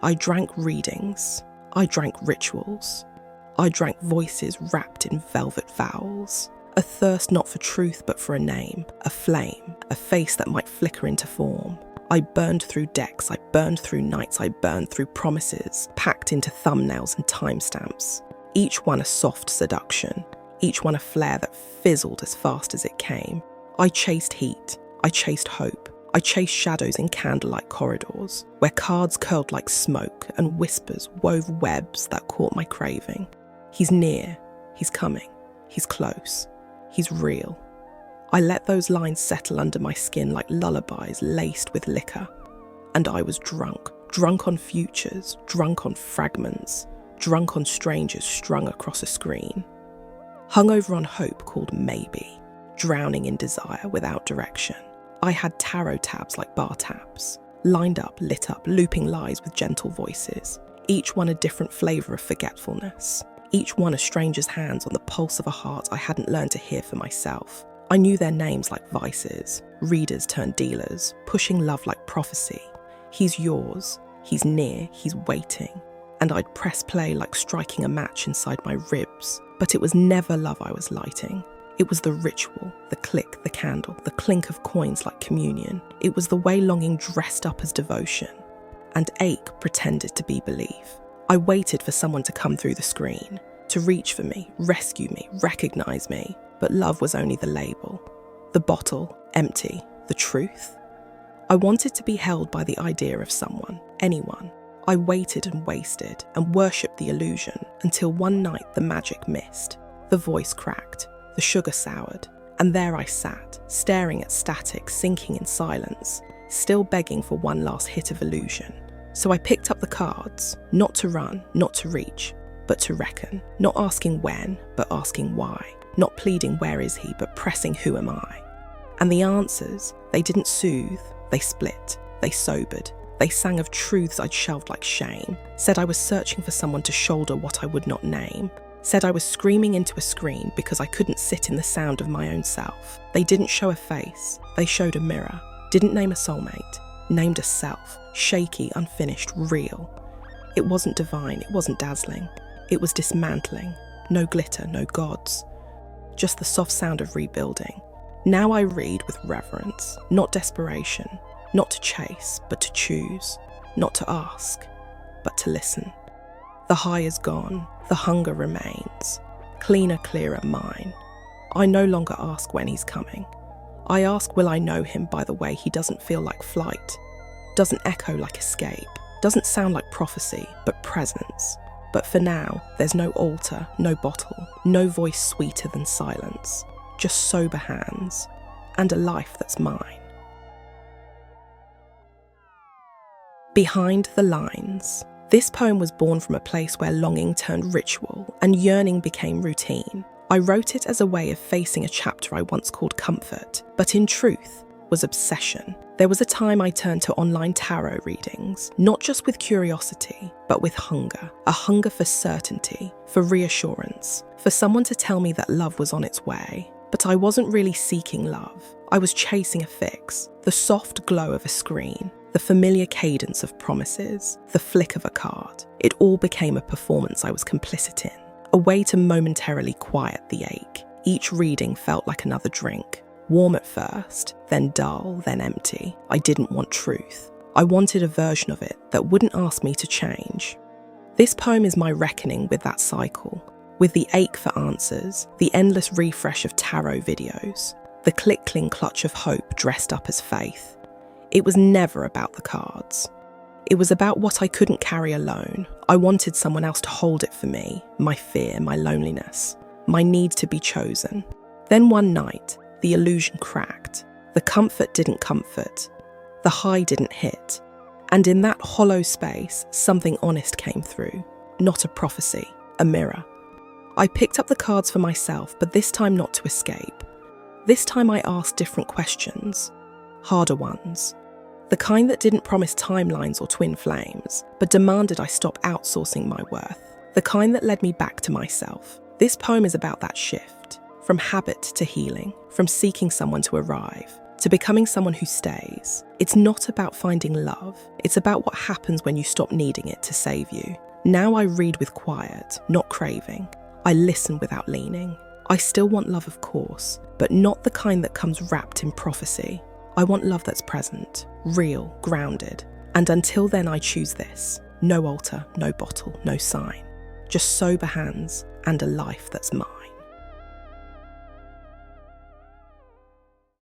I drank readings. I drank rituals. I drank voices wrapped in velvet vowels. A thirst not for truth but for a name, a flame, a face that might flicker into form. I burned through decks, I burned through nights, I burned through promises, packed into thumbnails and timestamps. Each one a soft seduction, each one a flare that fizzled as fast as it came. I chased heat, I chased hope, I chased shadows in candlelight corridors, where cards curled like smoke and whispers wove webs that caught my craving. He's near, he's coming, he's close, he's real. I let those lines settle under my skin like lullabies laced with liquor. And I was drunk, drunk on futures, drunk on fragments, drunk on strangers strung across a screen. Hungover on hope called maybe, drowning in desire without direction. I had tarot tabs like bar tabs, lined up, lit up, looping lies with gentle voices, each one a different flavour of forgetfulness, each one a stranger's hands on the pulse of a heart I hadn't learned to hear for myself. I knew their names like vices, readers turned dealers, pushing love like prophecy. He's yours, he's near, he's waiting. And I'd press play like striking a match inside my ribs, but it was never love I was lighting. It was the ritual, the click, the candle, the clink of coins like communion. It was the way longing dressed up as devotion, and ache pretended to be belief. I waited for someone to come through the screen, to reach for me, rescue me, recognize me. But love was only the label. The bottle, empty. The truth? I wanted to be held by the idea of someone, anyone. I waited and wasted and worshipped the illusion until one night the magic missed. The voice cracked, the sugar soured, and there I sat, staring at static, sinking in silence, still begging for one last hit of illusion. So I picked up the cards, not to run, not to reach, but to reckon, not asking when, but asking why. Not pleading where is he, but pressing who am I. And the answers, they didn't soothe, they split, they sobered. They sang of truths I'd shelved like shame, said I was searching for someone to shoulder what I would not name, said I was screaming into a screen because I couldn't sit in the sound of my own self. They didn't show a face, they showed a mirror, didn't name a soulmate, named a self, shaky, unfinished, real. It wasn't divine, it wasn't dazzling, it was dismantling, no glitter, no gods. Just the soft sound of rebuilding. Now I read with reverence, not desperation, not to chase, but to choose, not to ask, but to listen. The high is gone, the hunger remains, cleaner, clearer mine. I no longer ask when he's coming. I ask, will I know him by the way he doesn't feel like flight, doesn't echo like escape, doesn't sound like prophecy, but presence. But for now, there's no altar, no bottle, no voice sweeter than silence, just sober hands, and a life that's mine. Behind the lines. This poem was born from a place where longing turned ritual and yearning became routine. I wrote it as a way of facing a chapter I once called comfort, but in truth was obsession. There was a time I turned to online tarot readings, not just with curiosity, but with hunger. A hunger for certainty, for reassurance, for someone to tell me that love was on its way. But I wasn't really seeking love. I was chasing a fix, the soft glow of a screen, the familiar cadence of promises, the flick of a card. It all became a performance I was complicit in, a way to momentarily quiet the ache. Each reading felt like another drink. Warm at first, then dull, then empty. I didn't want truth. I wanted a version of it that wouldn't ask me to change. This poem is my reckoning with that cycle, with the ache for answers, the endless refresh of tarot videos, the click-cling clutch of hope dressed up as faith. It was never about the cards. It was about what I couldn't carry alone. I wanted someone else to hold it for me, my fear, my loneliness, my need to be chosen. Then one night, the illusion cracked. The comfort didn't comfort. The high didn't hit. And in that hollow space, something honest came through. Not a prophecy, a mirror. I picked up the cards for myself, but this time not to escape. This time I asked different questions, harder ones. The kind that didn't promise timelines or twin flames, but demanded I stop outsourcing my worth. The kind that led me back to myself. This poem is about that shift. From habit to healing, from seeking someone to arrive, to becoming someone who stays. It's not about finding love, it's about what happens when you stop needing it to save you. Now I read with quiet, not craving. I listen without leaning. I still want love, of course, but not the kind that comes wrapped in prophecy. I want love that's present, real, grounded. And until then, I choose this. No altar, no bottle, no sign. Just sober hands and a life that's mine.